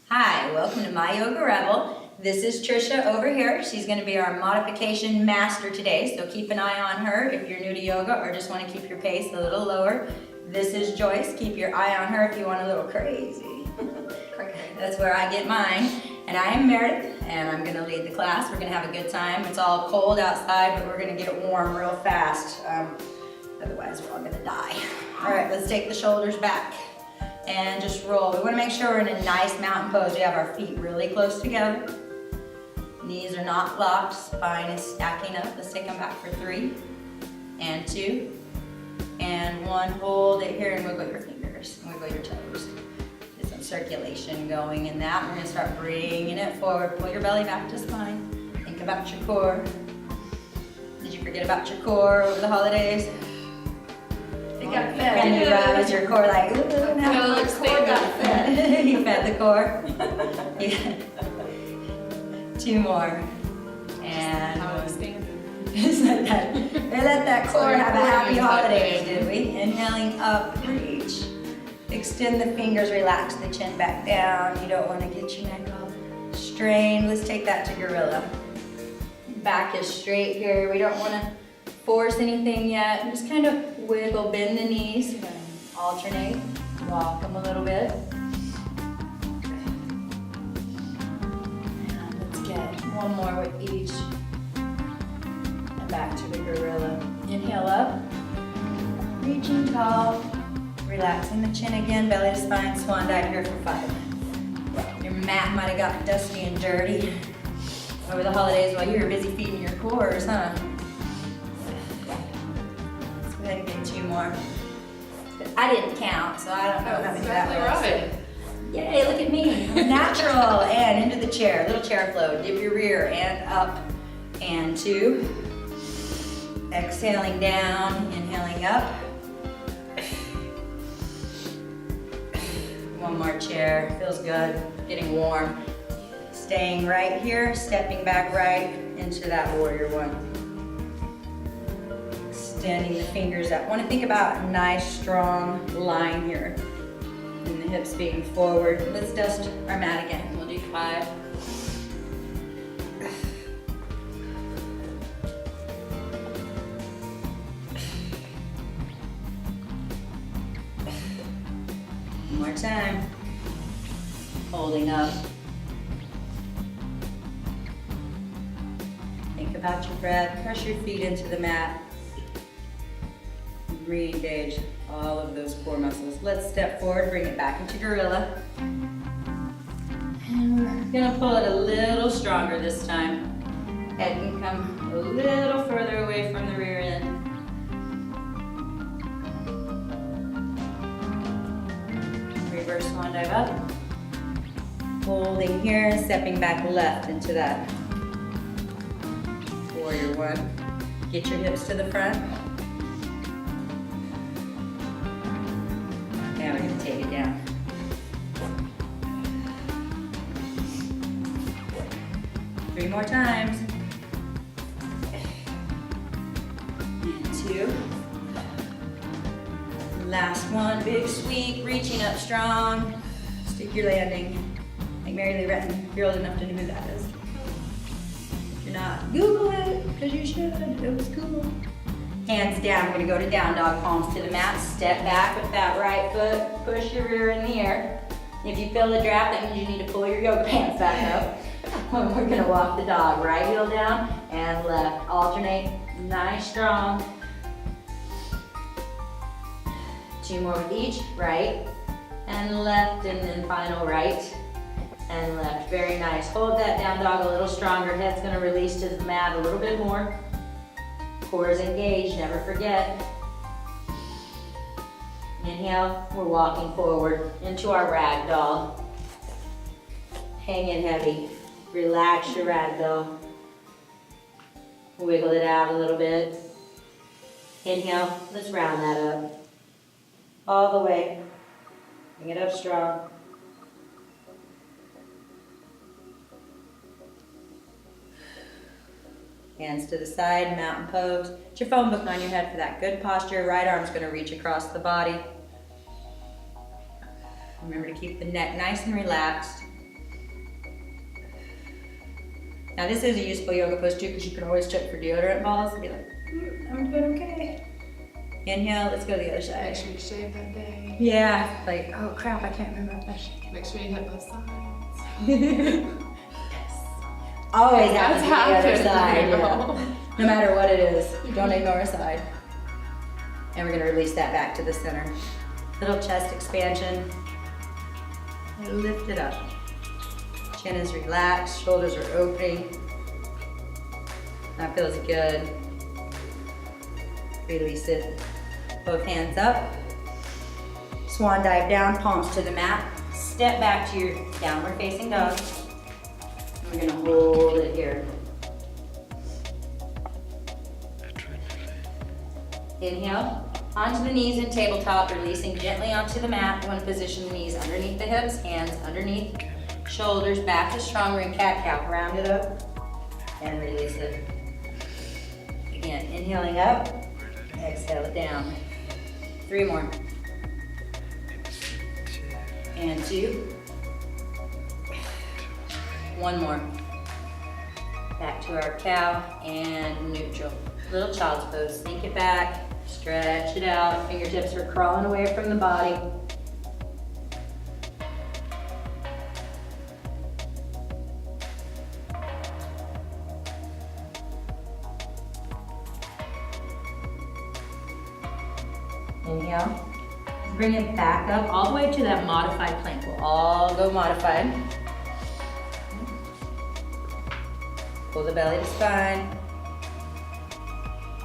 Hi, welcome to MYogaRebel. This is Trisha over here. She's going to be our modification master today, so keep an eye on her if you're new to yoga or just want to keep your pace a little lower. This is Joyce. Keep your eye on her if you want a little crazy. That's where I get mine. And I am Meredith, and I'm going to lead the class. We're going to have a good time. It's all cold outside, but we're going to get warm real fast. Otherwise, we're all going to die. All right, let's take the shoulders back. And just roll. We want to make sure we're in a nice mountain pose. We have our feet really close together. Knees are not locked. Spine is stacking up. Let's take them back for 3 and 2 and 1. Hold it here and wiggle your fingers. Wiggle your toes. Get some circulation going in that. We're going to start bringing it forward. Pull your belly back to spine. Think about your core. Did you forget about your core over the holidays? It got fed. And you raise your core like, ooh, now my core got fed. You fed the core. Yeah. 2 more. And just let that core have a happy holidays, did we? Inhaling up, reach. Extend the fingers, relax the chin back down. You don't want to get your neck all strained. Let's take that to gorilla. Back is straight here. We don't want to force anything yet. Just kind of wiggle, bend the knees, alternate, walk them a little bit. And let's get one more with each. And back to the gorilla. Inhale up, reaching tall, relaxing the chin again, belly to spine, swan dive here for 5. Your mat might have got dusty and dirty over the holidays while you were busy feeding your cores, huh? Then get 2 more. I didn't count, so I don't know how many that was. Right. Yay, look at me. Natural. And into the chair. Little chair flow. Dip your rear and up. And 2. Exhaling down. Inhaling up. 1 more chair. Feels good. Getting warm. Staying right here. Stepping back right into that warrior 1. Extending the fingers out. Want to think about a nice strong line here. And the hips being forward. Let's dust our mat again. We'll do 5. One more time. Holding up. Think about your breath. Press your feet into the mat. Re-engage all of those core muscles. Let's step forward, bring it back into gorilla. And we're gonna pull it a little stronger this time. Head can come a little further away from the rear end. Reverse swan dive up. Holding here, stepping back left into that warrior 1. Get your hips to the front. Now we're going to take it down. 3 more times. And 2. Last one, big sweep, reaching up strong. Stick your landing. Like Mary Lee Retton, if you're old enough to know who that is. If you're not, Google it, because you should. It was cool. Hands down, we're gonna go to down dog, palms to the mat. Step back with that right foot. Push your rear in the air. If you feel the draft, that means you need to pull your yoga pants back up. We're gonna walk the dog. Right heel down and left. Alternate, nice, strong. 2 more with each. Right and left, and then final right and left. Very nice. Hold that down dog a little stronger. Head's gonna release to the mat a little bit more. Core is engaged, never forget. Inhale, we're walking forward into our ragdoll. Hang in heavy. Relax your ragdoll. Wiggle it out a little bit. Inhale, let's round that up. All the way. Bring it up strong. Hands to the side, mountain pose. Put your phone book on your head for that good posture. Right arm's gonna reach across the body. Remember to keep the neck nice and relaxed. Now this is a useful yoga pose too, because you can always check for deodorant balls and be like, I'm doing okay. Inhale, let's go to the other Make side. sure you shave that day. Yeah, like, oh crap, I can't remember if I should. Make sure you hit both sides. Always have to do the other That's side, happening. yeah. No matter what it is, don't ignore a side. And we're gonna release that back to the center. Little chest expansion. And lift it up. Chin is relaxed, shoulders are opening. That feels good. Release it. Both hands up. Swan dive down, palms to the mat. Step back to your downward facing dog. And we're gonna hold it here. Inhale, onto the knees and tabletop, releasing gently onto the mat. You want to position the knees underneath the hips, hands underneath, shoulders back as strong. We're in cat-cow. Round it up and release it. Again, inhaling up, exhale it down. 3 more. And 2. 1 more. Back to our cow and neutral. Little child's pose. Sink it back, stretch it out. Fingertips are crawling away from the body. Inhale. Bring it back up all the way to that modified plank. We'll all go modified. Pull the belly to spine.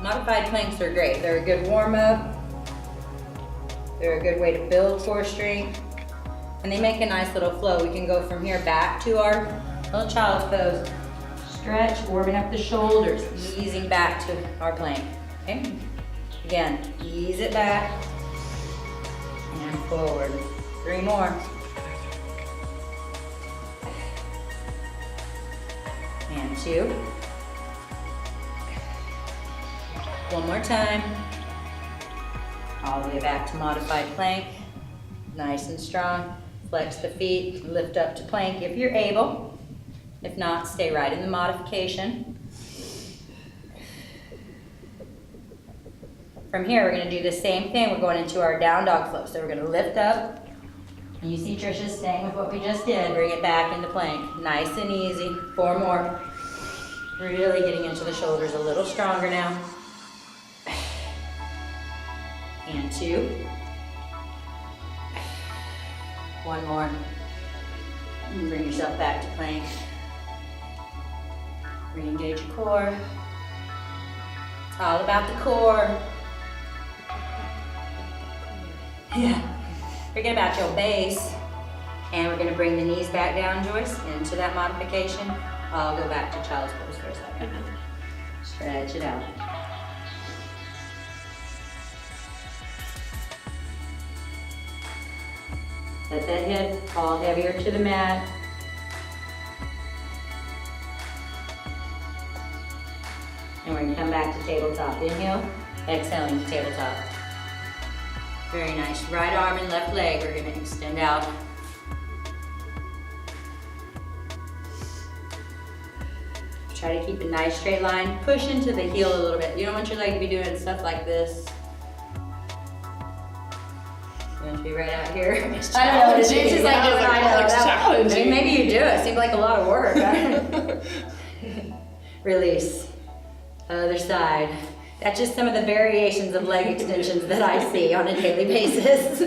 Modified planks are great. They're a good warm-up. They're a good way to build core strength. And they make a nice little flow. We can go from here back to our little child's pose. Stretch, warming up the shoulders, easing back to our plank. Okay? Again, ease it back and forward. 3 more. And 2. 1 more time. All the way back to modified plank. Nice and strong. Flex the feet, lift up to plank if you're able. If not, stay right in the modification. From here, we're gonna do the same thing. We're going into our down dog flow. So we're gonna lift up. And you see Trisha staying with what we just did. Bring it back into plank. Nice and easy. 4 more. Really getting into the shoulders a little stronger now. And 2. 1 more. And bring yourself back to plank. Re-engage your core. It's all about the core. Yeah. Forget about your base. And we're gonna bring the knees back down, Joyce, into that modification. I'll go back to child's pose for a second. Stretch it out. Let that hip fall heavier to the mat. And we're gonna come back to tabletop. Inhale, exhaling to tabletop. Very nice. Right arm and left leg, we're gonna extend out. Try to keep a nice straight line. Push into the heel a little bit. You don't want your leg to be doing stuff like this. You want to be right out here. I don't know. It's just like this. I know. Maybe you do. It seemed like a lot of work. Release. Other side. That's just some of the variations of leg extensions that I see on a daily basis.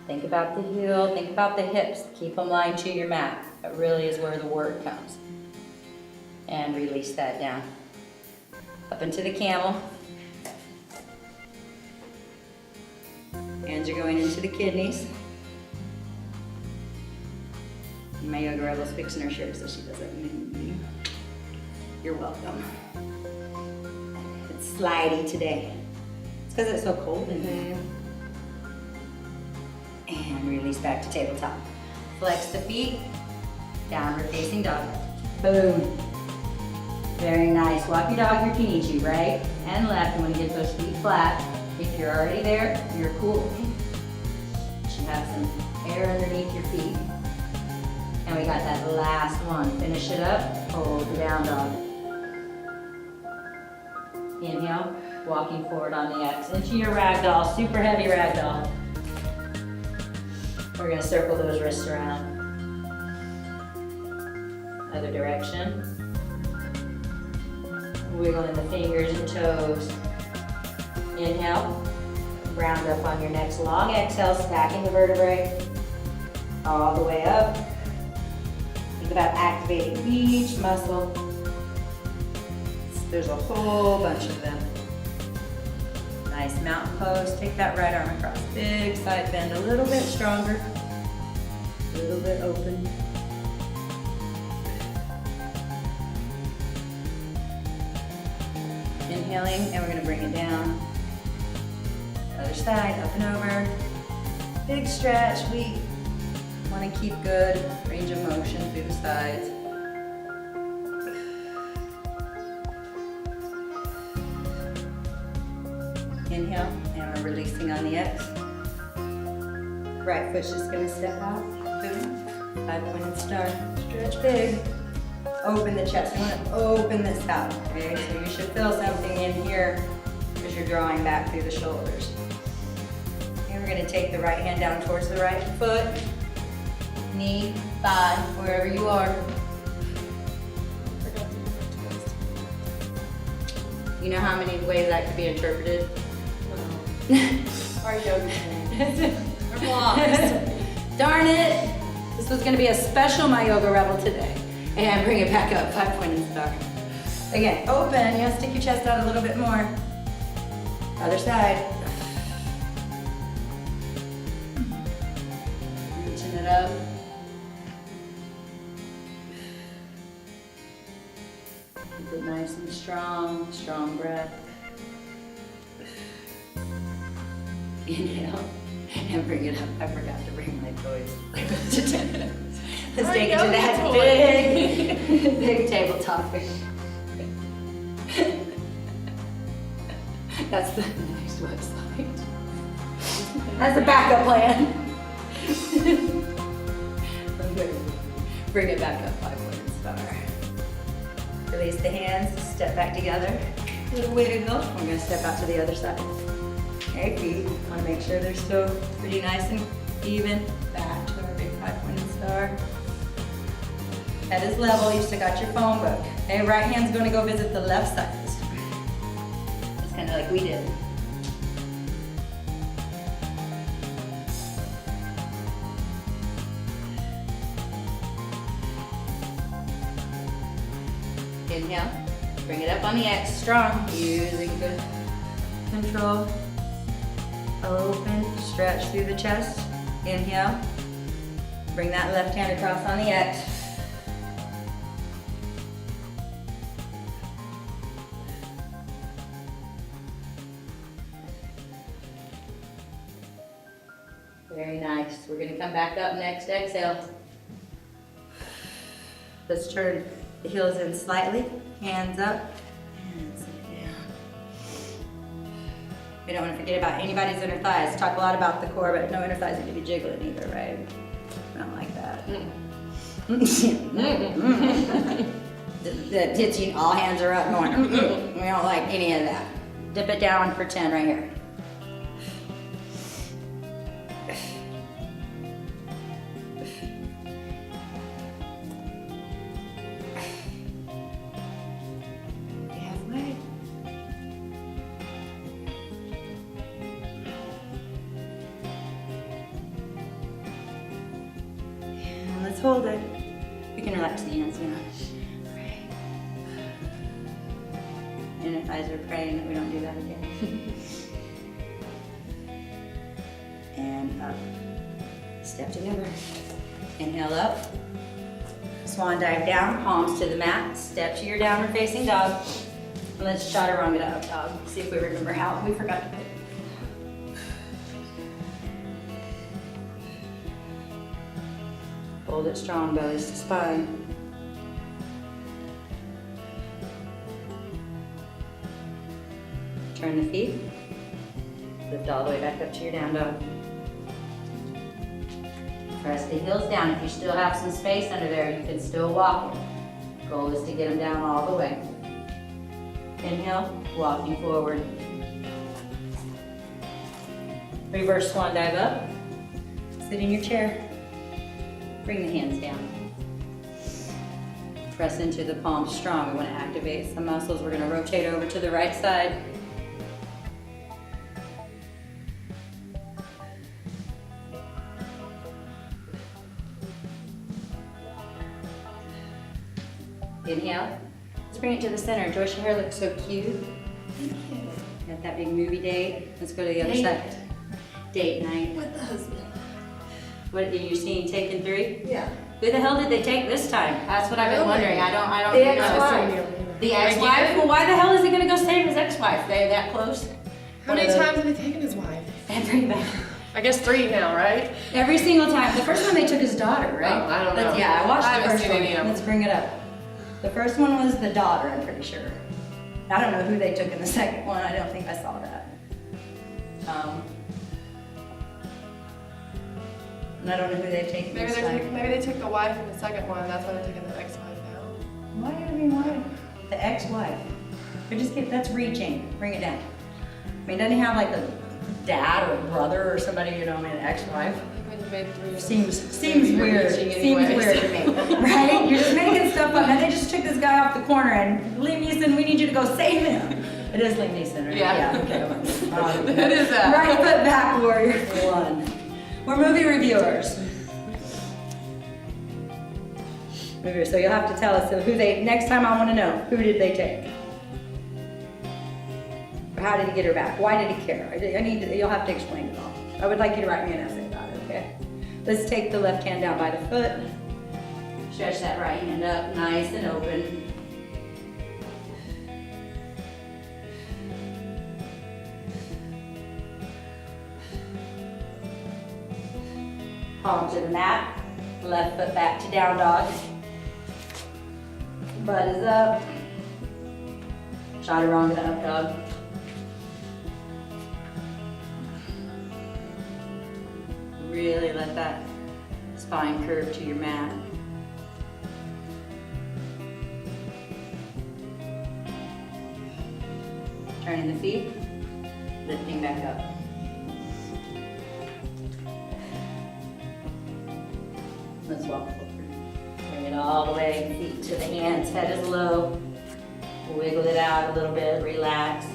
Think about the heel, think about the hips. Keep them lined to your mat. That really is where the work comes. And release that down. Up into the camel. Hands are going into the kidneys. My yoga rebel's fixing her shirt so she doesn't. You're welcome. It's slidey today. It's because it's so cold in here. And release back to tabletop. Flex the feet, downward facing dog. Boom. Very nice. Walk your dog your kinichi, right and left. You want to get those feet flat. If you're already there, you're cool. You should have some air underneath your feet. And we got that last one. Finish it up, hold the down dog. Inhale, walking forward on the X into your ragdoll, super heavy ragdoll. We're gonna circle those wrists around. Other direction. Wiggling the fingers and toes. Inhale, round up on your next long exhale, stacking the vertebrae all the way up. Think about activating each muscle. There's a whole bunch of them. Nice mountain pose. Take that right arm across. Big side bend, a little bit stronger. A little bit open. Inhaling, and we're gonna bring it down. Other side, up and over. Big stretch. We wanna keep good range of motion through the sides. Inhale, and we're releasing on the X. Right foot's just gonna step out. Boom. 5-pointed star. Stretch big. Open the chest. You wanna open this out, okay? So you should feel something in here as you're drawing back through the shoulders. And we're gonna take the right hand down towards the right foot. Knee, thigh, wherever you are. You know how many ways that could be interpreted? Our yoga. We're lost. Darn it! This was gonna be a special MYogaRebel today. And bring it back up, 5-pointed star. Again, open, you know, stick your chest out a little bit more. Other side. Reaching it up. Keep it nice and strong, strong breath. Inhale, and bring it up. I forgot to bring my toys. Let's take it to that big tabletop. That's the next website. That's the backup plan. Bring it back up, 5-pointed star. Release the hands, step back together. Little wiggle. We're gonna step out to the other side. Okay, feet, wanna make sure they're still pretty nice and even. Back to our big 5-pointed star. Head is level, you still got your phone book. Okay, right hand's gonna go visit the left side this time. It's kinda like we did. Inhale, bring it up on the X, strong, using good control. Open, stretch through the chest. Inhale, bring that left hand across on the X. Very nice. We're gonna come back up next, exhale. Let's turn the heels in slightly, hands up, hands down. We don't want to forget about anybody's inner thighs. Talk a lot about the core, but no inner thighs need to be jiggling either, right? I don't like that. The tits, all hands are up going, we don't like any of that. Dip it down for 10 right here. Let's hold it. We can relax the hands now. Right. And if eyes are praying that we don't do that again. And up. Step together. Inhale up. Swan dive down, palms to the mat. Step to your downward facing dog. And let's chaturanga to up dog. See if we remember how. We forgot to put it. Hold it strong, bellies to spine. Turn the feet. Lift all the way back up to your down dog. Press the heels down. If you still have some space under there, you can still walk it. Goal is to get them down all the way. Inhale, walking forward. Reverse swan dive up. Sit in your chair. Bring the hands down. Press into the palms strong. We want to activate some muscles. We're going to rotate over to the right side. Inhale. Let's bring it to the center. Joyce, your hair looks so cute. Thank you. Got that big movie date. Let's go to the other side. Date night. With the husband. What are you seeing? Taken 3? Yeah. Who the hell did they take this time? That's what I've been wondering. I don't The know. ex-wife. The ex-wife? Well, why the hell is he gonna go save his ex-wife? They that close? How many times have they taken his wife? Every I guess 3 now, right? Every single time. The first one they took his daughter, right? Oh, I don't know. Yeah, I watched I the haven't first seen one. any of them. Let's bring it up. The first one was the daughter, I'm pretty sure. I don't know who they took in the second one. I don't think I saw that. And I don't know who they've taken Maybe this they time. took, maybe they took the wife in the second one. That's why they're taking the ex-wife now. Why do you mean why? The ex-wife. That's reaching. Bring it down. I mean, doesn't he have like a dad or a brother or somebody, you know, I mean, an ex-wife? When you made 3 Seems weird. reaching Seems anyways. weird to me, right? You're just making stuff up. And they just took this guy off the corner and Liam Neeson, we need you to go save him. It is Liam Neeson, right? Yeah. Okay. That is that. Right foot back, warrior 1. We're movie reviewers. So you'll have to tell us next time I want to know, who did they take? How did he get her back? Why did he care? You'll have to explain it all. I would like you to write me an essay about it, okay? Let's take the left hand down by the foot. Stretch that right hand up, nice and open. Palm to the mat, left foot back to down dog. Butt is up. Chaturanga to up dog. Really let that spine curve to your mat. Turning the feet, lifting back up. Let's walk forward. Bring it all the way, feet to the hands, head is low. Wiggle it out a little bit, relax.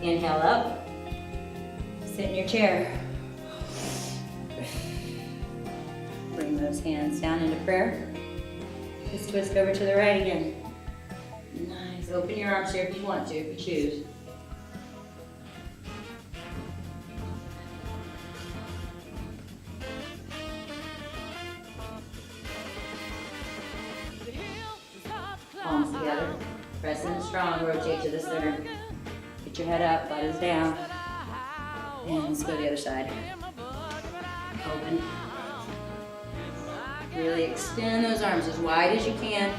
Inhale up. Sit in your chair. Bring those hands down into prayer. Just twist over to the right again. Nice. Open your arms here if you want to, if you choose. Palms together. Press in strong, rotate to the center. Get your head up, butt is down. And let's go to the other side. Open. Really extend those arms as wide as you can.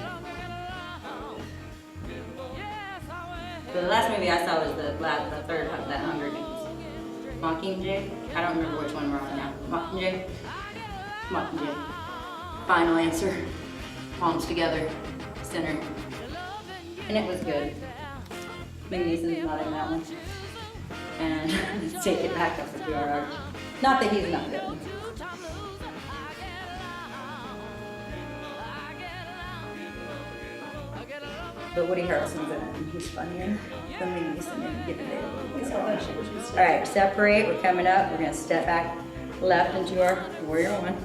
So the last movie I saw was the third, that Hunger Games. Mockingjay? I don't remember which one we're on now. Mockingjay? Mockingjay. Final answer. Palms together. Center. And it was good. Liam Neeson's not in that one. And let's take it back up with your arch. Not that he's not good. But Woody Harrelson's in it, and he's funnier than Liam Neeson didn't get it. All right, separate. We're coming up. We're going to step back left into our warrior 1.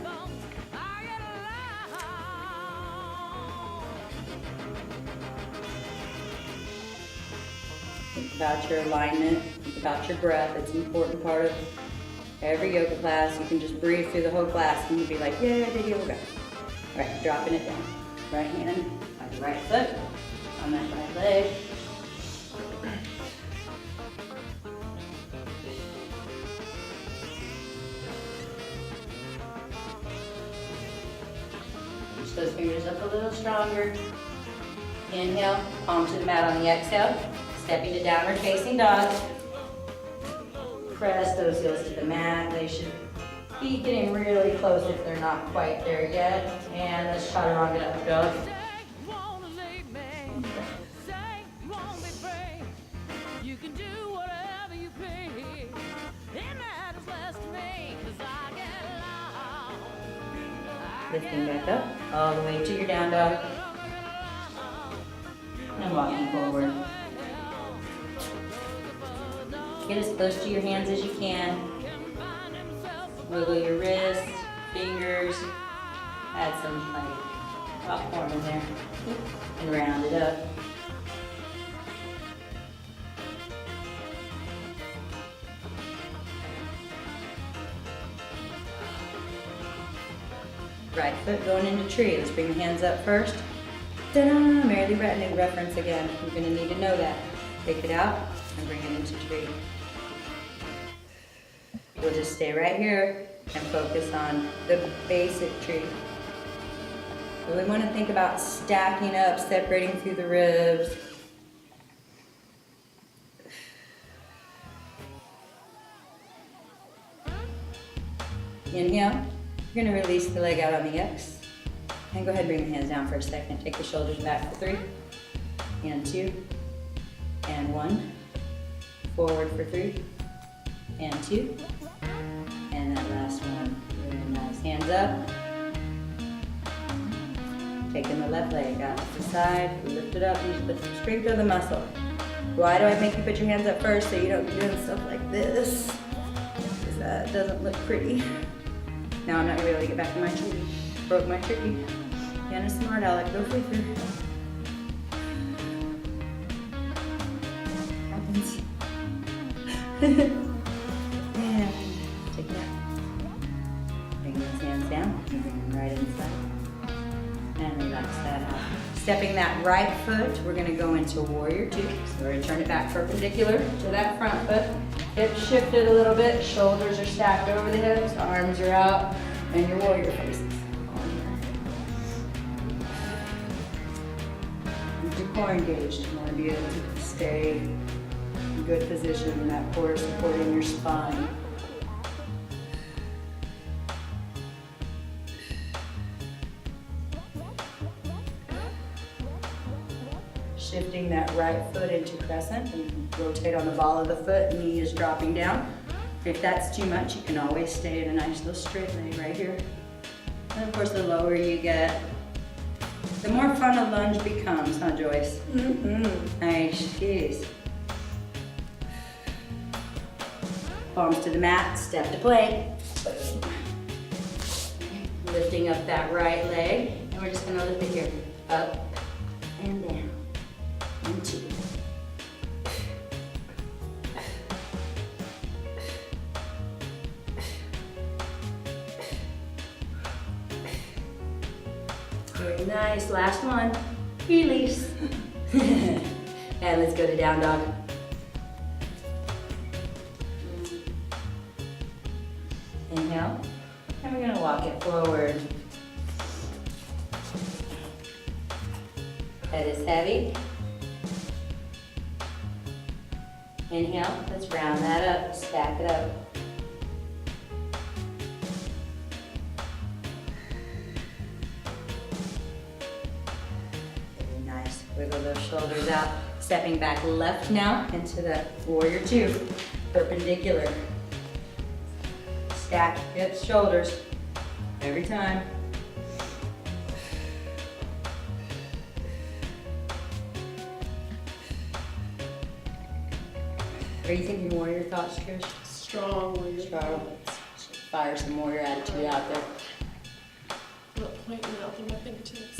Think about your alignment. Think about your breath. It's an important part of every yoga class. You can just breathe through the whole class, and you'll be like, yeah, I did yoga. All right, dropping it down. Right hand on your right foot. On that right leg. Push those fingers up a little stronger. Inhale, palm to the mat on the exhale. Stepping to downward facing dog. Press those heels to the mat. They should Feet getting really close if they're not quite there yet. And let's chaturanga up dog. Lifting back up, all the way to your down dog. And walking forward. Get as close to your hands as you can. Wiggle your wrists, fingers. Add some like popcorn in there. And round it up. Right foot going into tree. Let's bring the hands up first. Ta-da! Merrily Rattlin' reference again. You're going to need to know that. Take it out and bring it into tree. We'll just stay right here and focus on the basic tree. Really want to think about stacking up, separating through the ribs. Inhale. You're going to release the leg out on the X. And go ahead and bring the hands down for a second. Take the shoulders back for 3, and 2, and 1. Forward for 3, and 2. And that last one. Very nice. Hands up. Taking the left leg out to the side. Lift it up. Use the strength of the muscle. Why do I make you put your hands up first so you don't be doing stuff like this? Because that doesn't look pretty. Now I'm not gonna be able to get back to my tree. Broke my tree. Again, a smart aleck. Go through. Happens. And take it out. Bring those hands down. Bring them right inside. And relax that out. Stepping that right foot, we're gonna go into warrior 2. So we're gonna turn it back perpendicular to that front foot. Hips shifted a little bit, shoulders are stacked over the hips, arms are out, and your warrior faces on here. Keep your core engaged. You want to be able to stay in good position, that core supporting your spine. Shifting that right foot into crescent and rotate on the ball of the foot, knee is dropping down. If that's too much, you can always stay in a nice little straight leg right here. And of course, the lower you get, the more fun a lunge becomes, huh, Joyce? Nice, jeez. Palms to the mat, step to plank. Lifting up that right leg, and we're just gonna lift it here, up and down. And 2. Very nice. Last one. Release. And let's go to down dog. Inhale. And we're going to walk it forward. Head is heavy. Inhale, let's round that up, stack it up. Very nice. Wiggle those shoulders out. Stepping back left now into the warrior 2. Perpendicular. Stack hips, shoulders. Every time. What are you thinking, warrior thoughts, Trish? Strong warrior. Strong. Fire some warrior attitude out there. I'm not pointing out through my fingertips.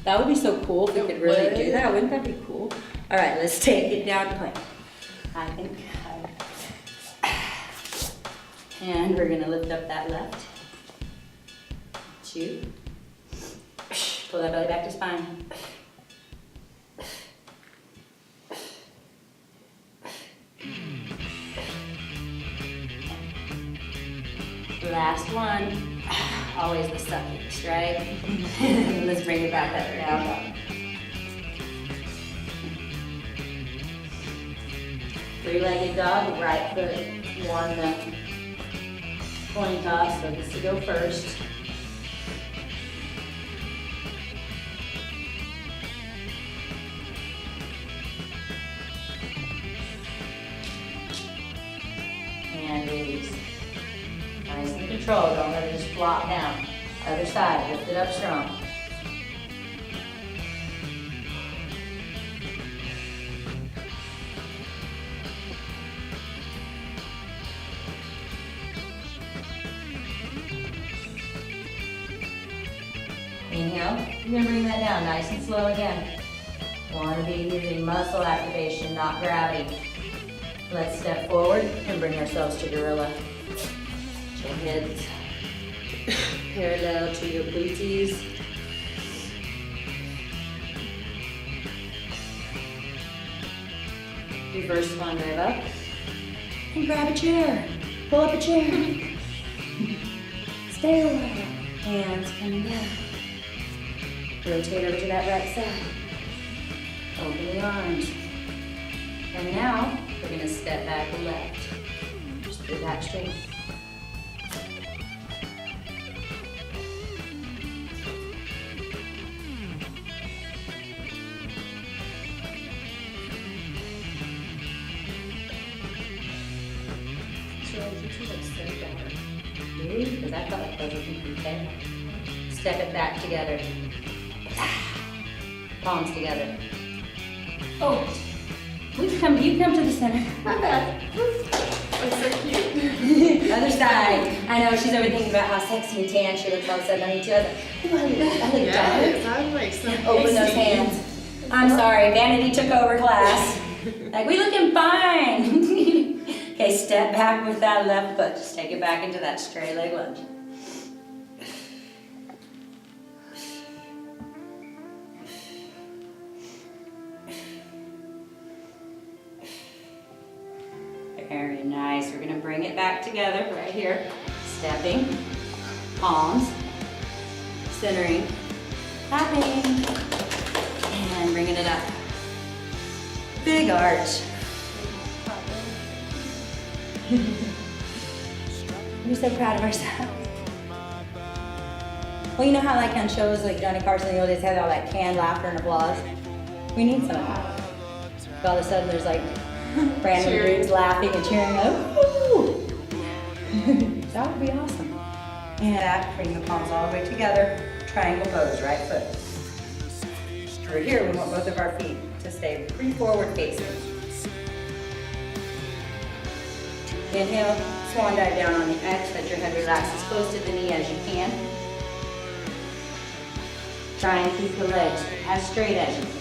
That would be so cool if we could really do that. Wouldn't that be cool? All right, let's take it down to plank. I think. And we're gonna lift up that left. 2. Pull that belly back to spine. Last one. Always the suckiest, right? Let's bring it back up now. 3-legged dog, right foot on the coin toss, so this to go first. And release. Nice and controlled, don't let it just flop down. Other side, lift it up strong. Inhale, and then bring that down nice and slow again. Want to be using muscle activation, not gravity. Let's step forward and bring ourselves to gorilla. Your heads parallel to your booties. Reverse one rib up. And grab a chair. Pull up a chair. Stay a while. Hands coming down. Rotate over to that right side. Open the arms. And now, we're going to step back left. Just put it back straight. Really? Because I felt like those were pretty okay. Step it back together. Palms together. Oh, you come to the center. My bad. That's so cute. Other side. I know, she's over thinking about how sexy and tan she looks all of a sudden on me too. I was like, oh, I look Yes, I'm like so Open those hands. I'm sorry, vanity took over class. Like, we looking fine. Okay, step back with that left foot. Just take it back into that straight leg lunge. Very nice. We're gonna bring it back together right here. Stepping, palms, centering, tapping, and bringing it up. Big arch. We're so proud of ourselves. Well, you know how like on shows like Johnny Carson, they always have all that canned laughter and applause? We need some of that. All of a sudden there's like random groups laughing and cheering. Ooh! That would be awesome. And back, bring the palms all the way together. Triangle pose, right foot. Over here, we want both of our feet to stay pretty forward facing. Inhale, swan dive down on the X, let your head relax as close to the knee as you can. Try and keep the legs as straight as you can.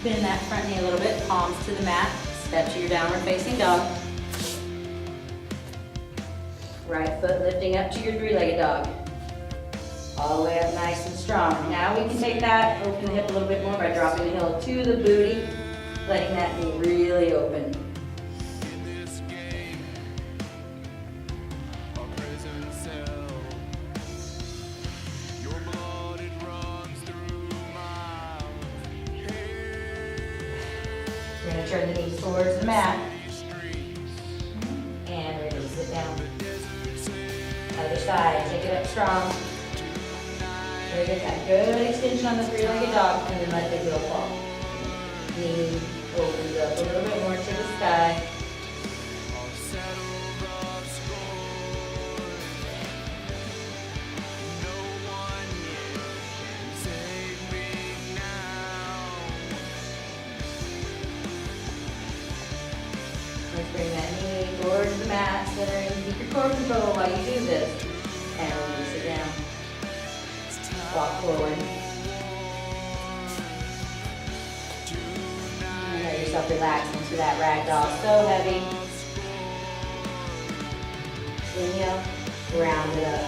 Bend that front knee a little bit, palms to the mat, step to your downward facing dog. Right foot lifting up to your three-legged dog. All the way up nice and strong. Now we can take that, open the hip a little bit more by dropping the heel to the booty, letting that knee really open. We're going to turn the knees towards the mat. And release it down. Other side, take it up strong. Very good, that good extension on the three-legged dog, and then let the heel fall. Knee opens up a little bit more to the sky. Let's bring that knee towards the mat, centering. Keep your core control while you do this. And release it down. Walk forward. And let yourself relax into that ragdoll. So heavy. Inhale, round it up.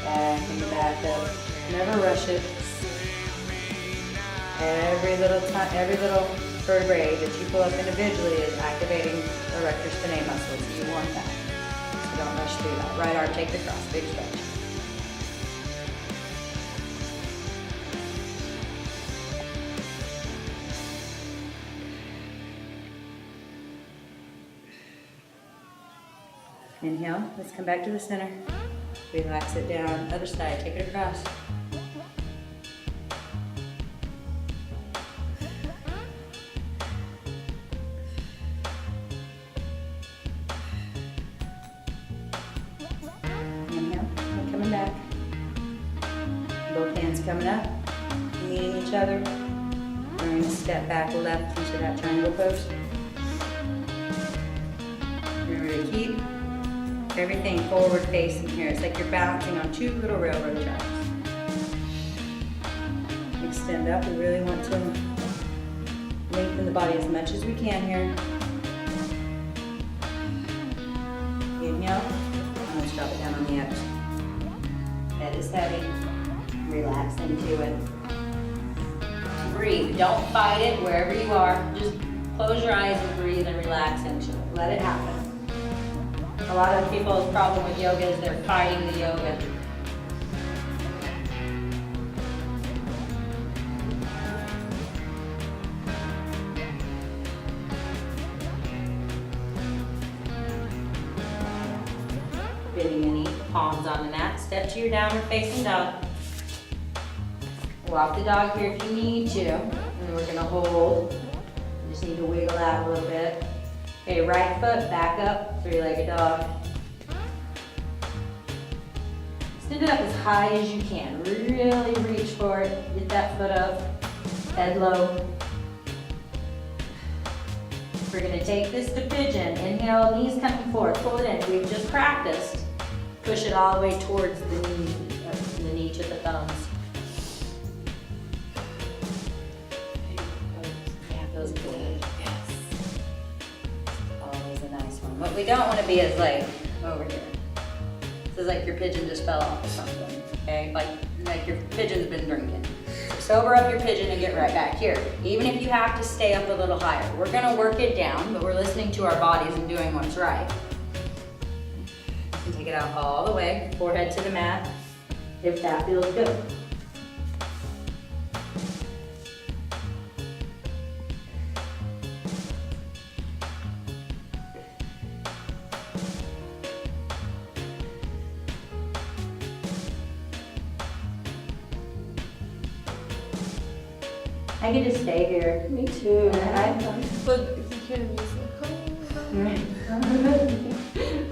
Back and back up. Never rush it. Every little vertebrae that you pull up individually is activating the rectus spinae muscle, so you want that. So don't rush through that. Right arm, take the cross, big stretch. Inhale, let's come back to the center. Relax it down, other side, take it across. Inhale, and coming back. Both hands coming up, meeting each other. We're going to step back left into that triangle pose. Remember to keep everything forward facing here. It's like you're balancing on two little railroad tracks. Extend up. We really want to lengthen the body as much as we can here. Inhale. And let's drop it down on the edge. Head is heavy. Relax into it. Breathe. Don't fight it wherever you are. Just close your eyes and breathe and relax into it. Let it happen. A lot of people's problem with yoga is they're fighting the yoga. Bending the knee, palms on the mat. Step to your downward facing dog. Walk the dog here if you need to. And then we're gonna hold. You just need to wiggle out a little bit. Okay, right foot, back up, three-legged dog. Stand it up as high as you can. Really reach for it. Get that foot up, head low. We're gonna take this to pigeon. Inhale, knees coming forward, pull it in. We've just practiced. Push it all the way towards the knee to the thumbs. Yeah, feels good. What we don't want to be is like over here. This is like your pigeon just fell off or something, okay? Like your pigeon's been drinking. So sober up your pigeon and get right back here. Even if you have to stay up a little higher. We're gonna work it down, but we're listening to our bodies and doing what's right. You can take it out all the way, forehead to the mat, if that feels good. I can just stay here. Me too. But if you can,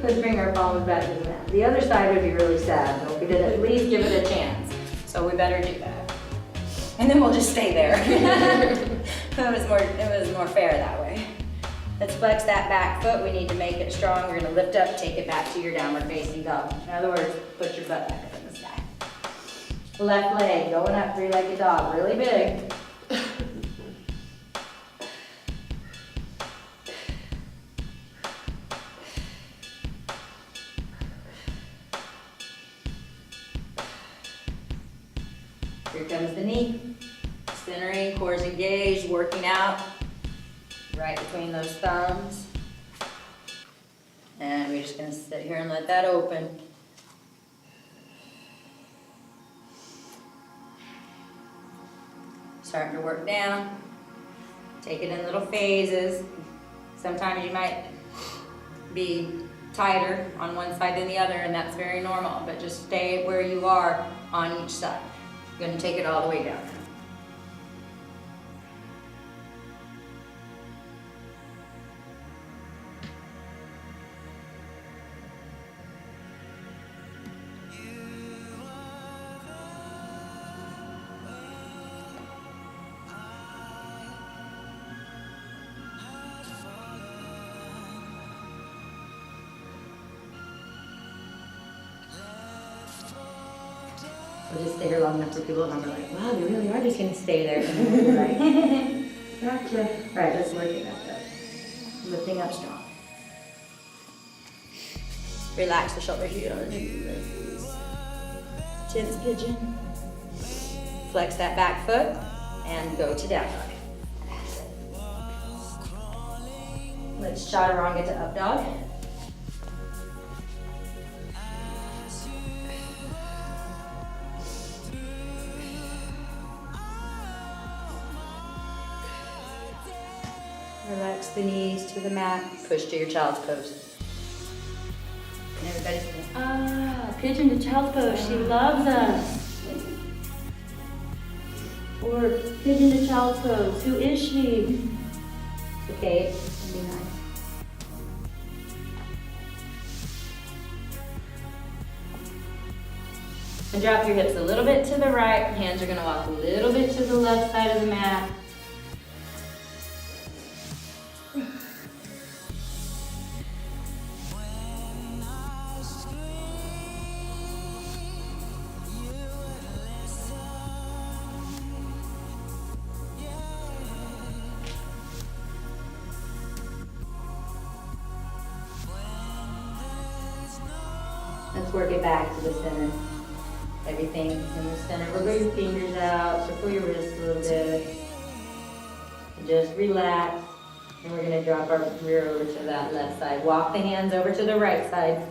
Let's bring our palms back to the mat. The other side would be really sad, but we did at least give it a chance. So we better do that. And then we'll just stay there. It was more fair that way. Let's flex that back foot. We need to make it strong. We're gonna lift up, take it back to your downward facing dog. In other words, put your butt back up in the sky. Left leg going up, three-legged dog, really big. Here comes the knee. Centering, core's engaged, working out. Right between those thumbs. And we're just gonna sit here and let that open. Starting to work down. Take it in little phases. Sometimes you might be tighter on one side than the other, and that's very normal, but just stay where you are on each side. You're gonna take it all the way down. We'll just stay here long enough for people to remember, like, wow, they really are just gonna stay there. And you're right. Gotcha. All right, let's work it back up. Lifting up strong. Relax the shoulder here. Chin's pigeon. Flex that back foot and go to down dog. Let's chaturanga to up dog. Relax the knees to the mat. Push to your child's pose. And everybody's going, pigeon to child's pose. She loves us. Or pigeon to child's pose. Who is she? Okay, be nice. And drop your hips a little bit to the right. Hands are gonna walk a little bit to the left side of the mat. Let's work it back to the center. Everything in the center. Wiggle your fingers out, circle your wrists a little bit. And just relax. And we're gonna drop our rear over to that left side. Walk the hands over to the right side.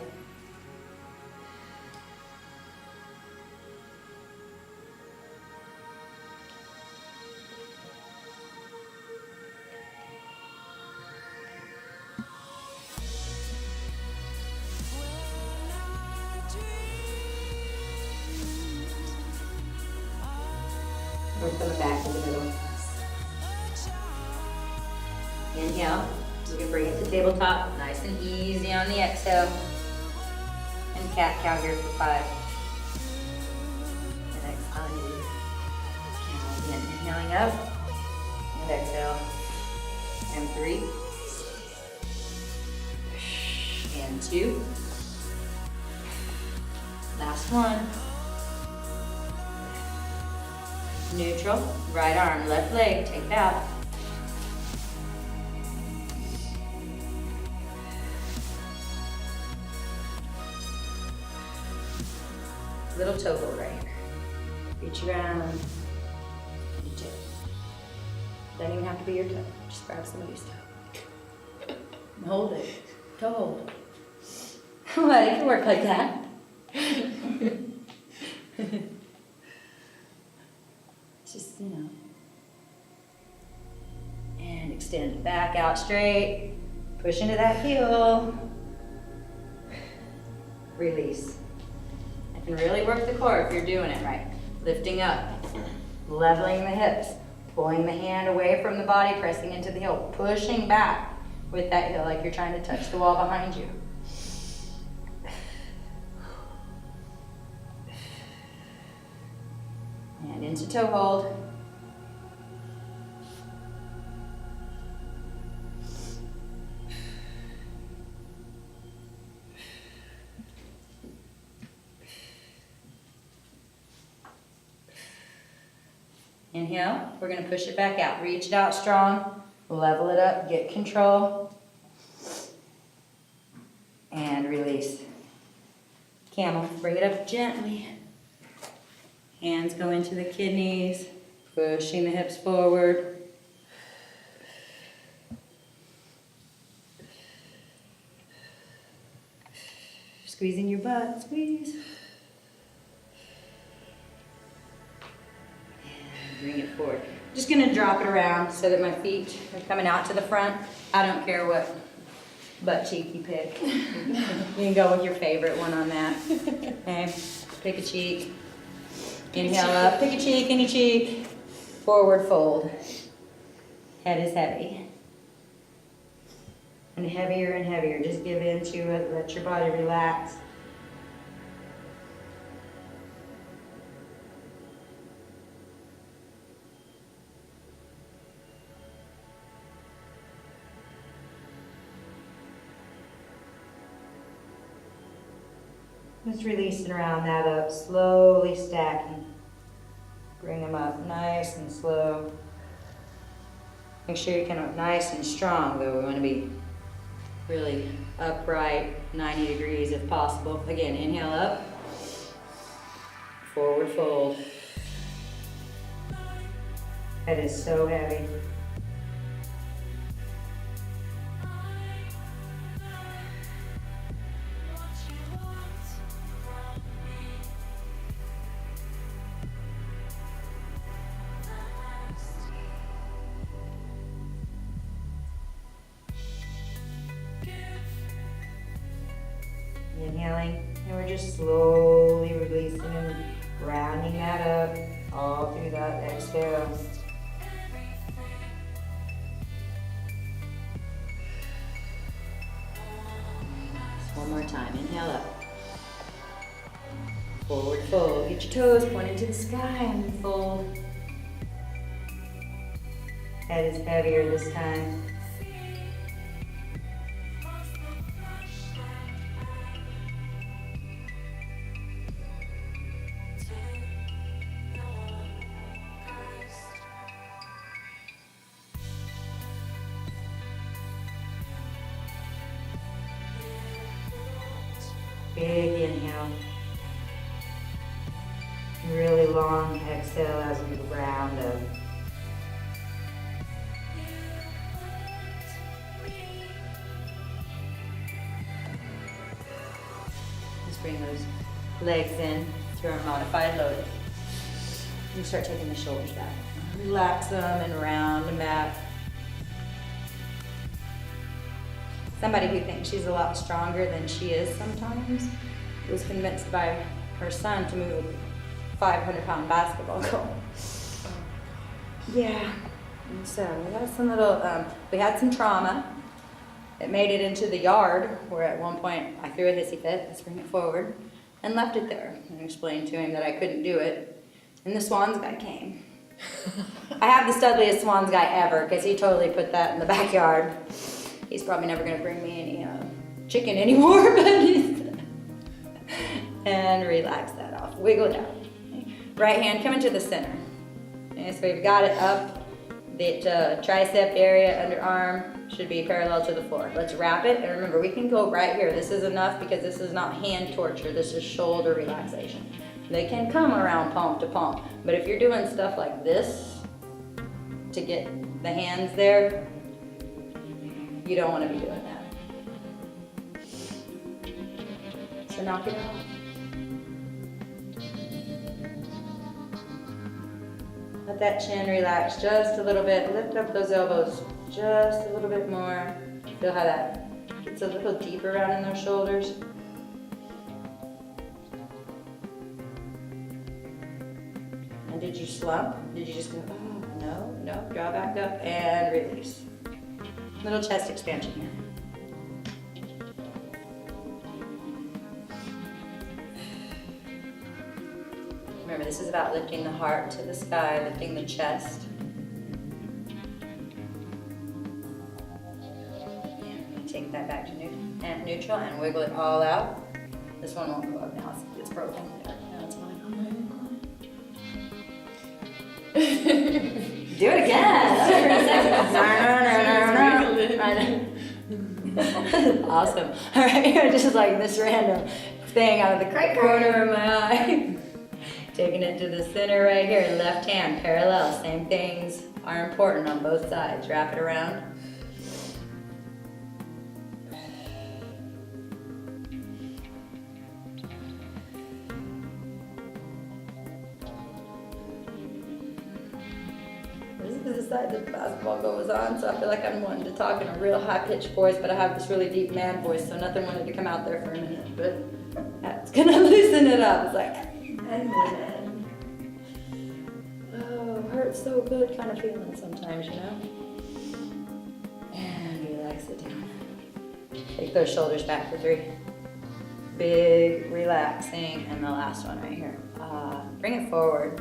We're coming back to the middle. Inhale. You can bring it to tabletop. Nice and easy on the exhale. And cat-cow here for 5. And exhale. Inhaling up. And exhale. And 3. And 2. Last one. Neutral, right arm, left leg, take that. Little toe hold right here. Reach around. Reach it. Doesn't even have to be your toe. Just grab somebody's toe. And hold it. Toe hold. Well, it can work like that. Just, and extend it back out straight. Push into that heel. Release. I can really work the core if you're doing it right. Lifting up, leveling the hips, pulling the hand away from the body, pressing into the heel, pushing back with that heel like you're trying to touch the wall behind you. And into toe hold. Inhale, we're going to push it back out. Reach it out strong, level it up, get control, and release. Camel, bring it up gently. Hands go into the kidneys, pushing the hips forward. Squeezing your butt, squeeze. And bring it forward. Just gonna drop it around so that my feet are coming out to the front. I don't care what butt cheek you pick. You can go with your favorite one on that. Okay, pick a cheek. Inhale up, pick a cheek, any cheek. Forward fold. Head is heavy. And heavier and heavier. Just give in to it, let your body relax. Just releasing around that up, slowly stacking. Bring them up nice and slow. Make sure you come up nice and strong though. We want to be really upright, 90 degrees if possible. Again, inhale up, forward fold. That is so heavy. just slowly releasing and rounding that up all through that exhale. Just one more time. Inhale up. Forward fold. Get your toes pointed to the sky and fold. Head is heavier this time. Big inhale. Really long exhale as we round up. Just bring those legs in through our modified lotus. And start taking the shoulders back. Relax them and round them back. Somebody who thinks she's a lot stronger than she is sometimes was convinced by her son to move a 500-pound basketball goal. Yeah, and so we got some little, we had some trauma. It made it into the yard where at one point I threw a hissy fit, let's bring it forward, and left it there and explained to him that I couldn't do it. And the Swans guy came. I have the studliest Swans guy ever because he totally put that in the backyard. He's probably never going to bring me any chicken anymore, but and relax that off. Wiggle it out. Right hand come into the center. Okay, so we've got it up. The tricep area, underarm should be parallel to the floor. Let's wrap it, and remember we can go right here. This is enough because this is not hand torture. This is shoulder relaxation. They can come around palm to palm, but if you're doing stuff like this to get the hands there, you don't want to be doing that. So knock it off. Let that chin relax just a little bit. Lift up those elbows just a little bit more. Feel how that gets a little deeper around in those shoulders. And did you slump? Did you just go, oh, no, no, draw back up and release. Little chest expansion here. Remember, this is about lifting the heart to the sky, lifting the chest. And take that back to neutral and wiggle it all out. This one won't go up now, it's broken. Now it's mine. Do it again. Awesome. All right, just like this random thing out of the right corner of my eye. Taking it to the center right here, left hand parallel. Same things are important on both sides. Wrap it around. This is the side that the basketball goes on, so I feel like I'm wanting to talk in a real high-pitched voice, but I have this really deep man voice, so nothing wanted to come out there for a minute, but that's gonna loosen it up. It's like, and women. Oh, hurts so good kind of feeling sometimes, you know? And relax it down. Take those shoulders back for 3. Big, relaxing, and the last one right here. Bring it forward.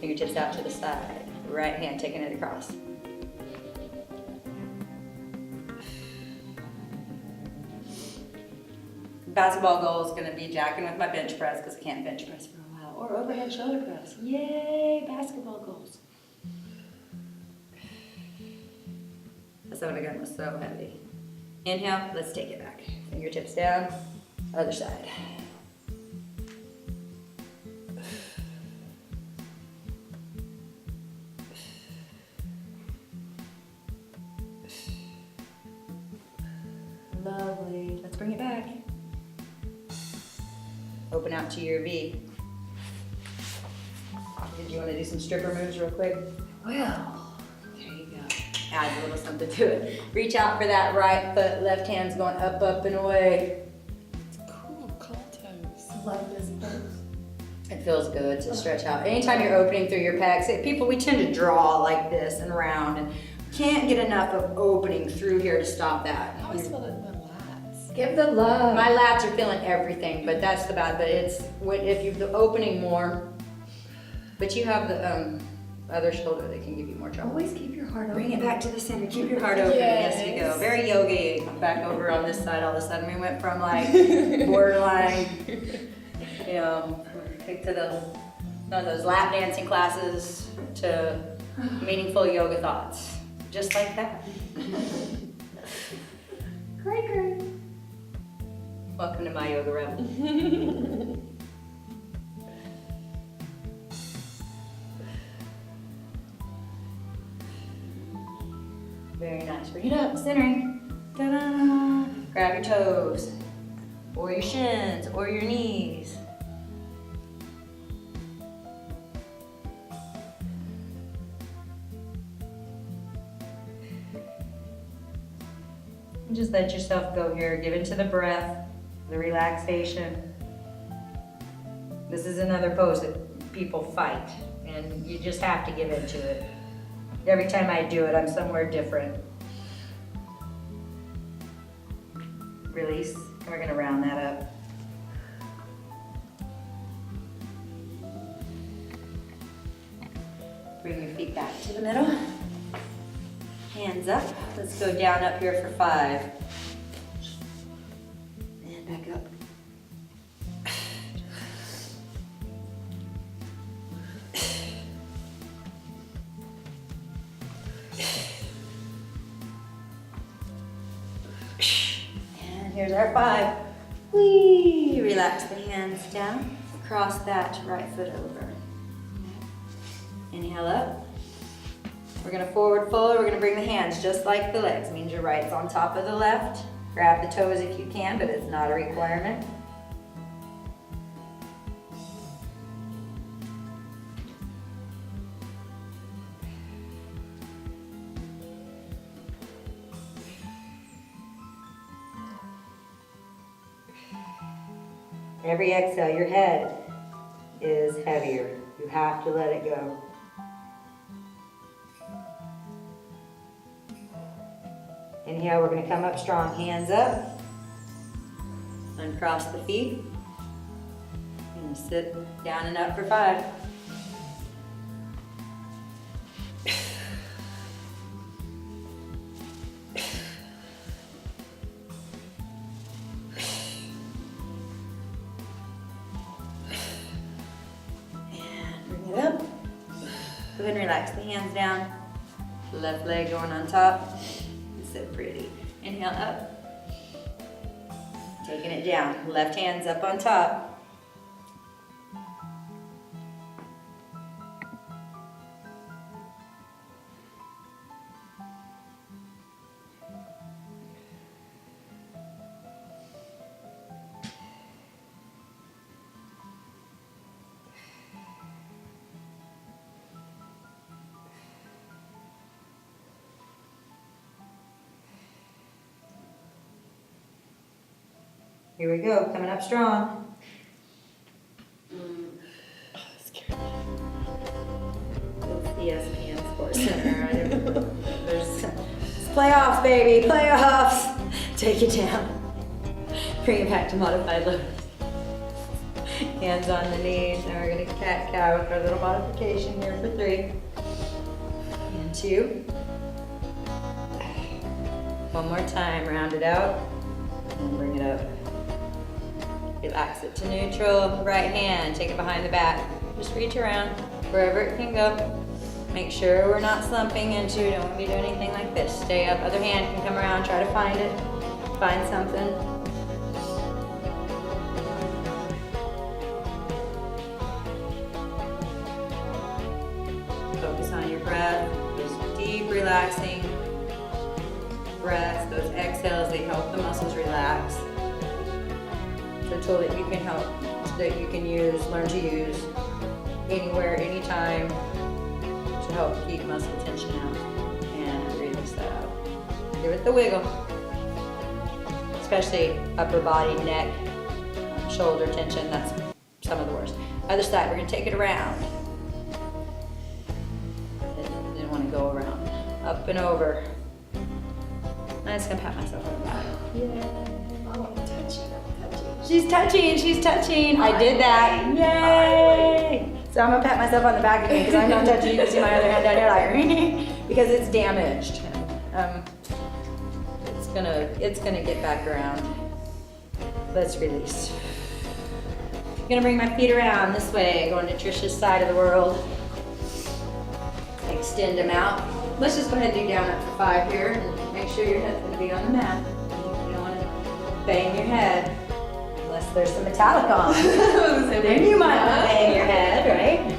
Fingertips out to the side. Right hand taking it across. Basketball goal is going to be jacking with my bench press because I can't bench press for a while. Or overhead shoulder press. Yay, basketball goals. That son of a gun was so heavy. Inhale, let's take it back. Fingertips down, other side. Lovely. Let's bring it back. Open out to your V. Did you want to do some stripper moves real quick? Well, there you go. adds a little something to it. Reach out for that right foot, left hand's going up, up, and away. Cool, cold toes. Love this pose. It feels good to stretch out. Anytime you're opening through your pecs, people, we tend to draw like this and round, and can't get enough of opening through here to stop that. I always feel it in my lats. Give the love. My lats are feeling everything, but that's the bad, but it's, if you're the opening more, but you have the other shoulder that can give you more trouble. Always keep your heart open. Bring it back to the center, keep your heart open, yes you go. Very yogi, come back over on this side all of a sudden. We went from like borderline, you know, to one of those lap dancing classes to meaningful yoga thoughts. Just like that. Great. Welcome to MYogaRebel. Very nice. Bring it up, centering. Ta-da! Grab your toes, or your shins, or your knees. And just let yourself go here. Give into the breath, the relaxation. This is another pose that people fight, and you just have to give into it. Every time I do it, I'm somewhere different. Release, and we're gonna round that up. Bring your feet back to the middle. Hands up. Let's go down up here for 5. And back up. And here's our 5. Whee! Relax the hands down. Cross that right foot over. Inhale up. We're gonna forward fold. We're gonna bring the hands just like the legs. Means your right's on top of the left. Grab the toes if you can, but it's not a requirement. Every exhale, your head is heavier. You have to let it go. Inhale, we're going to come up strong. Hands up. Uncross the feet. And sit down and up for 5. Up. Go ahead and relax the hands down. Left leg going on top. Sit pretty. Inhale up. Taking it down. Left hand's up on top. Here we go, coming up strong. It's ESPN Sports Center. There's playoffs, baby, playoffs. Take it down. Bring it back to modified low. Hands on the knees. Now we're gonna cat-cow with our little modification here for 3. And 2. One more time, round it out. And bring it up. Relax it to neutral. Right hand, take it behind the back. Just reach around wherever it can go. Make sure we're not slumping into it. Don't want to be doing anything like this. Stay up. Other hand can come around. Try to find it. Find something. Focus on your breath. Those deep, relaxing breaths. Those exhales, they help the muscles relax. It's a tool that you can that you can use, learn to use anywhere, anytime to help keep muscle tension out and release. release that out. Give it the wiggle. Especially upper body, neck, shoulder tension, that's some of the worst. Other side, we're gonna take it around. Didn't want to go around. Up and over. I'm just gonna pat myself on the back. Yeah. Oh, I'm touching. She's touching. I did that. Yay! So I'm gonna pat myself on the back again because I'm not touching. You can see my other hand down here like because it's damaged. It's gonna get back around. Let's release. Gonna bring my feet around this way, going to Trisha's side of the world. Extend them out. Let's just go ahead and do down up for 5 here and make sure your head's gonna be on the mat. You don't wanna bang your head unless there's some metallic on. Then you might wanna bang your head, right?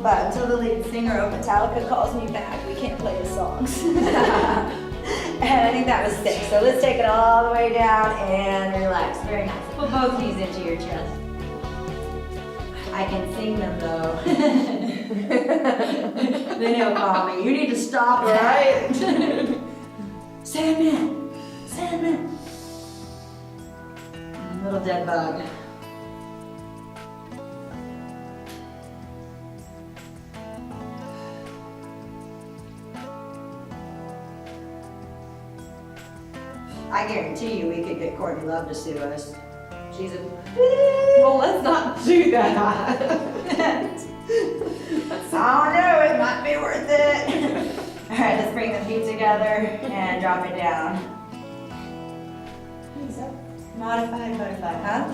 But until the lead singer of Metallica calls me back, we can't play his songs. And I think that was 6. So let's take it all the way down and relax. Very nice. Put both knees into your chest. I can sing them though. Then he'll call me. You need to stop, right? Sandman! Sandman! Little dead bug. I guarantee you we could get Courtney Love to sue us. She's a... Well, let's not do that. Oh no, it might be worth it. All right, let's bring the feet together and drop it down. What is that? Modified butterfly, huh?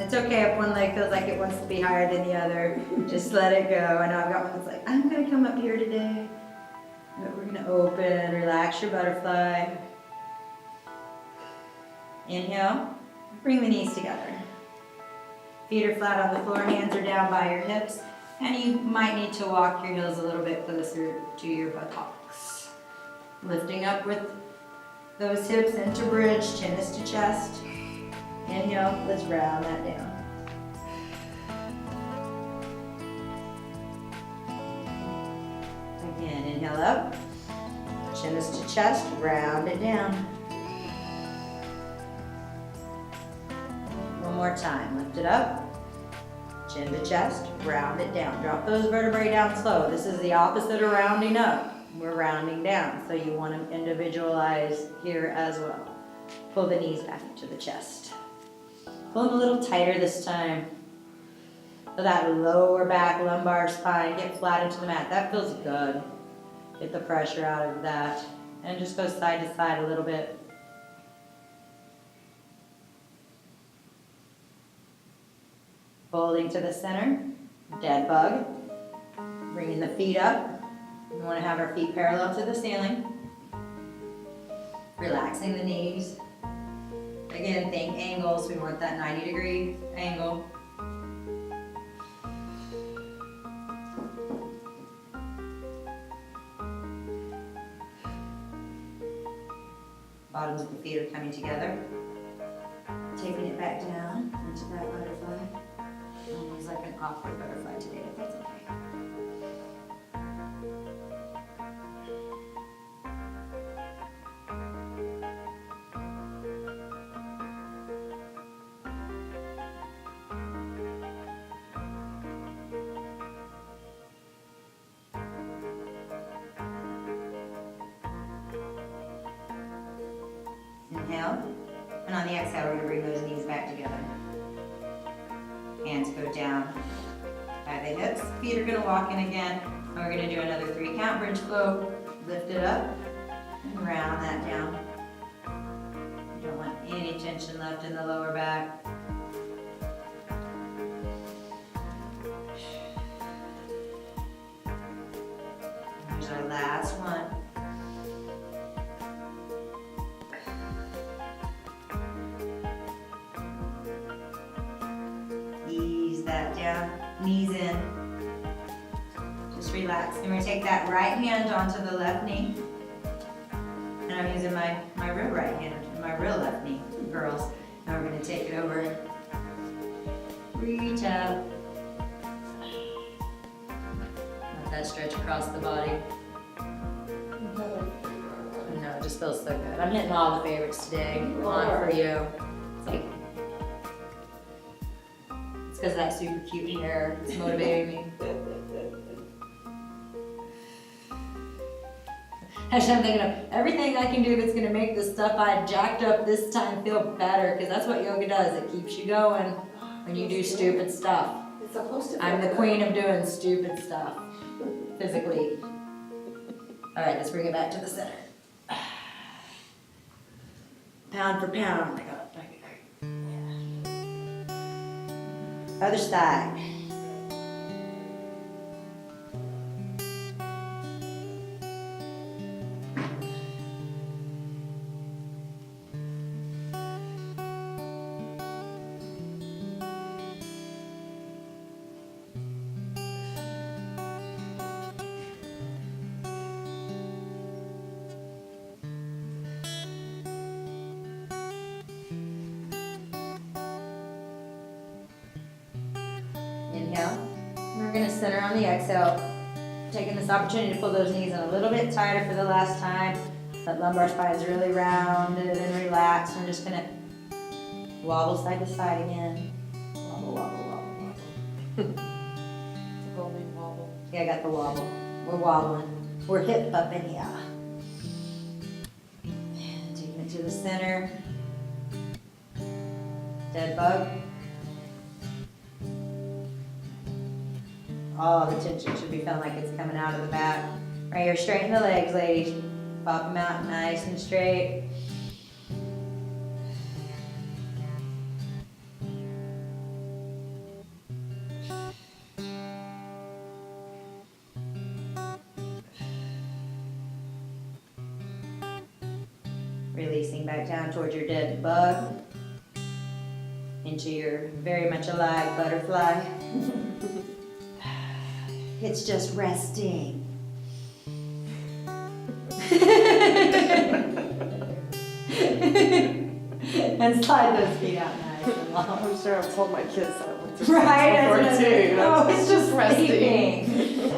It's okay if one leg feels like it wants to be higher than the other. Just let it go. I know I've got one that's like, I'm gonna come up here today. But we're gonna open, relax your butterfly. Inhale, bring the knees together. Feet are flat on the floor, hands are down by your hips. And you might need to walk your heels a little bit closer to your buttocks. Lifting up with those hips into bridge, chin is to chest. Inhale, let's round that down. Again, inhale up, chin is to chest, round it down. One more time, lift it up, chin to chest, round it down. Drop those vertebrae down slow. This is the opposite of rounding up. We're rounding down, so you want to individualize here as well. Pull the knees back into the chest. Pull them a little tighter this time. So that lower back, lumbar spine, get flat into the mat. That feels good. Get the pressure out of that. And just go side to side a little bit. Folding to the center, dead bug. Bringing the feet up. We want to have our feet parallel to the ceiling. Relaxing the knees. Again, think angles. We want that 90-degree angle. Bottoms of the feet are coming together. Taking it back down into that butterfly. Almost like an awkward butterfly today, but that's okay. Inhale, and on the exhale, we're going to bring those knees back together. Hands go down by the hips. Feet are going to walk in again, and we're going to do another 3 count bridge flow. Lift it up and round that down. You don't want any tension left in the lower back. Here's our last one. Ease that down, knees in. Just relax. And we're gonna take that right hand onto the left knee. And I'm using my real right hand, my real left knee, girls. Now we're gonna take it over. Reach out. Let that stretch across the body. No, it just feels so good. I'm hitting all the favorites today. On for you. It's like, it's because of that super cute hair. It's motivating me. Actually, I'm thinking of everything I can do that's gonna make the stuff I jacked up this time feel better, because that's what yoga does. It keeps you going when you do stupid stuff. It's supposed to. I'm the queen of doing stupid stuff, physically. All right, let's bring it back to the center. Pound for pound. Yeah. Other side. Inhale. We're going to center on the exhale. Taking this opportunity to pull those knees in a little bit tighter for the last time. That lumbar spine is really rounded and relaxed. We're just going to wobble side to side again. Wobble, wobble, wobble, wobble. Rolling wobble. Yeah, I got the wobble. We're wobbling. We're hip up in here. Taking it to the center. Dead bug. All the tension should be feeling like it's coming out of the back. Right here, straighten the legs, ladies. Pop them out nice and straight. Releasing back down towards your dead bug. Into your very much alive butterfly. It's just resting. And slide those feet out nice and long. I'm sure I've told my kids that once or Right? twice before too. Oh, it's just resting. sleeping.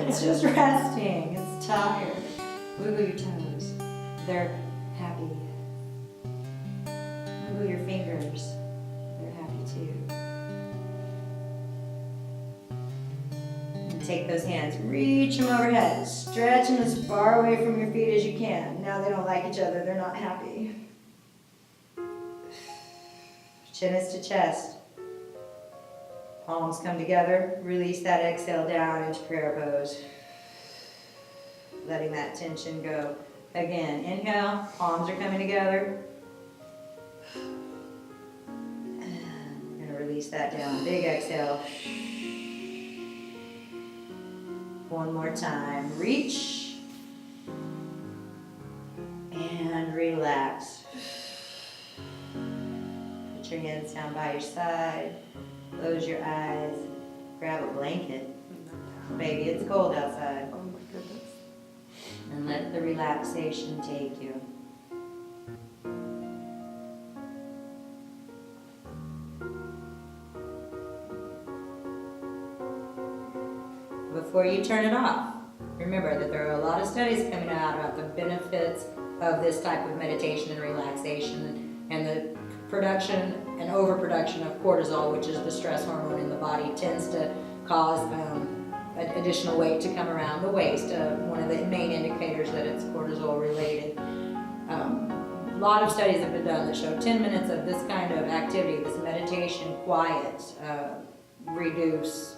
It's just resting. It's tired. Wiggle your toes. They're happy. Wiggle your fingers. They're happy too. Take those hands, reach them overhead, stretch them as far away from your feet as you can. Now they don't like each other, they're not happy. Chin is to chest. Palms come together, release that exhale down into prayer pose. Letting that tension go. Again, inhale, palms are coming together. And we're gonna release that down, big exhale. One more time, reach and relax. Put your hands down by your side, close your eyes, grab a blanket. Baby, it's cold outside. Oh my goodness. And let the relaxation take you. Before you turn it off, remember that there are a lot of studies coming out about the benefits of this type of meditation and relaxation, and the production and overproduction of cortisol, which is the stress hormone in the body, tends to cause additional weight to come around the waist, one of the main indicators that it's cortisol related. A lot of studies have been done that show 10 minutes of this kind of activity, this meditation, quiet, reduce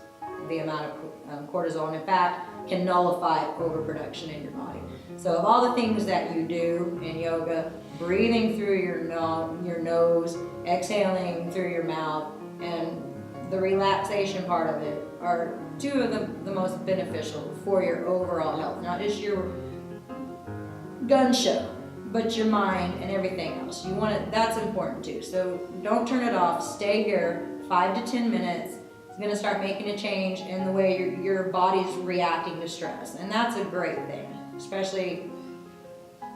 the amount of cortisol, and in fact can nullify overproduction in your body. So of all the things that you do in yoga, breathing through your nose, exhaling through your mouth, and the relaxation part of it are two of the most beneficial for your overall health, not just your gun show, but your mind and everything else. You want it, that's important too. So don't turn it off, stay here 5 to 10 minutes, is gonna start making a change in the way your body's reacting to stress. And that's a great thing, especially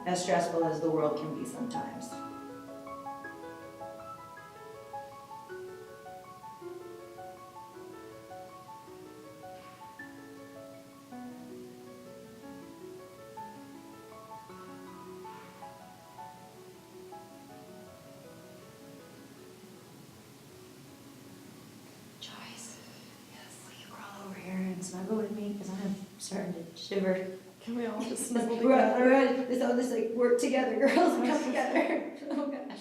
as stressful as the world can be sometimes. Joyce, yes, will you crawl over here and snuggle with me? Because I'm starting to shiver. Can we all just snuggle We're together? this like work together, girls, come together. Oh gosh.